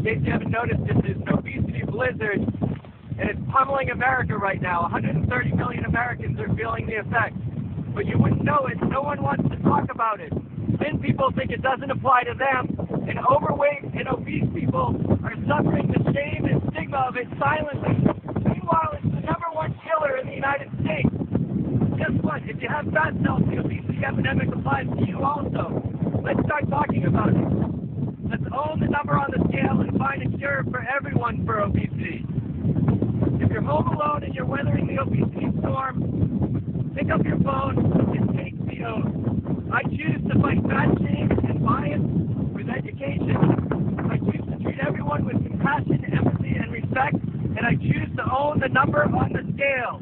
In case you haven't noticed, this is an obesity blizzard, and it's pummeling America right now. 130 million Americans are feeling the effects. But you wouldn't know it. No one wants to talk about it. Thin people think it doesn't apply to them, and overweight and obese people are suffering the shame and stigma of it silently. Meanwhile, it's the #1 killer in the United States. Guess what? If you have fat cells, the obesity epidemic applies to you also. Let's start talking about it. Let's own the number on the scale and find a cure for everyone for obesity. If you're home alone and you're weathering the obesity storm, pick up your phone and take the oath. I choose to fight fat shame and bias with education. I choose to treat everyone with compassion, empathy, and respect. And I choose to own the number on the scale.